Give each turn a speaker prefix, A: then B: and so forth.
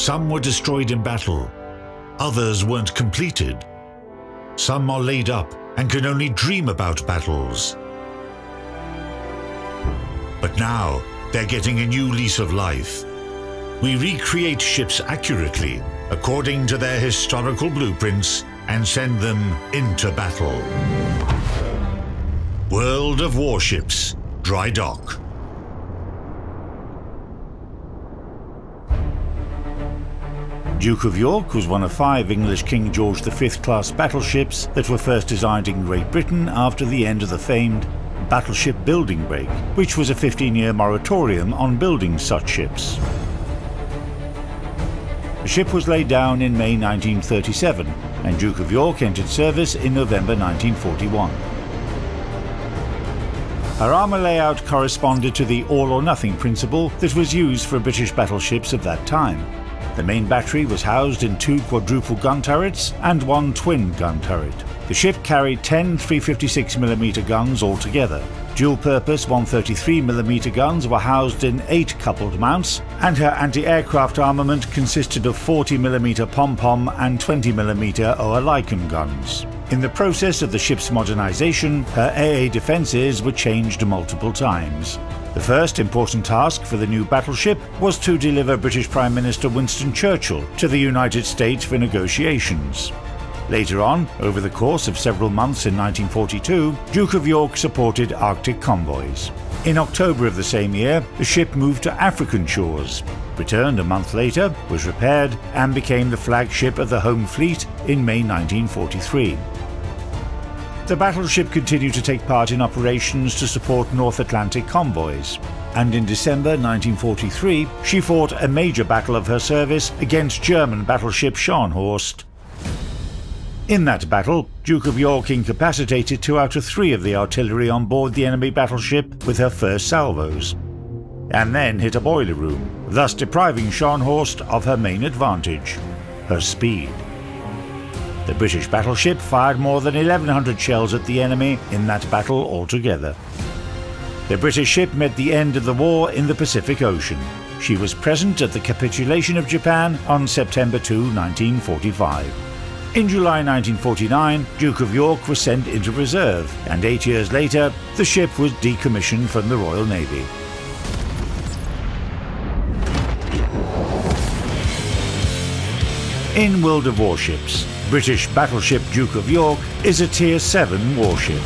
A: Some were destroyed in battle, others weren't completed. Some are laid up and can only dream about battles. But now, they're getting a new lease of life. We recreate ships accurately, according to their historical blueprints, and send them into battle. World of Warships, Dry Dock.
B: Duke of York was one of 5 English King George V class battleships that were first designed in Great Britain after the end of the famed battleship building break, which was a 15-year moratorium on building such ships. The ship was laid down in May 1937, and Duke of York entered service in November 1941. Her armour layout corresponded to the all-or-nothing principle that was used for British battleships of that time. The main battery was housed in 2 quadruple gun turrets and 1 twin gun turret. The ship carried 10 356mm guns altogether. Dual-purpose 133mm guns were housed in 8 coupled mounts, and her anti-aircraft armament consisted of 40mm pom-pom and 20mm Oerlikon guns. In the process of the ship's modernisation, her AA defences were changed multiple times. The first important task for the new battleship was to deliver British Prime Minister Winston Churchill to the United States for negotiations. Later on, over the course of several months in 1942, Duke of York supported Arctic convoys. In October of the same year, the ship moved to African shores, returned a month later, was repaired, and became the flagship of the Home Fleet in May 1943. The battleship continued to take part in operations to support North Atlantic convoys, and in December 1943 she fought a major battle of her service against German battleship Scharnhorst. In that battle, Duke of York incapacitated 2 out of 3 of the artillery on board the enemy battleship with her first salvos, and then hit a boiler room, thus depriving Scharnhorst of her main advantage, her speed. The British battleship fired more than 1,100 shells at the enemy in that battle altogether. The British ship met the end of the war in the Pacific Ocean. She was present at the capitulation of Japan on September 2, 1945. In July 1949, Duke of York was sent into reserve, and 8 years later, the ship was decommissioned from the Royal Navy. In World of Warships, British battleship Duke of York is a Tier 7 warship.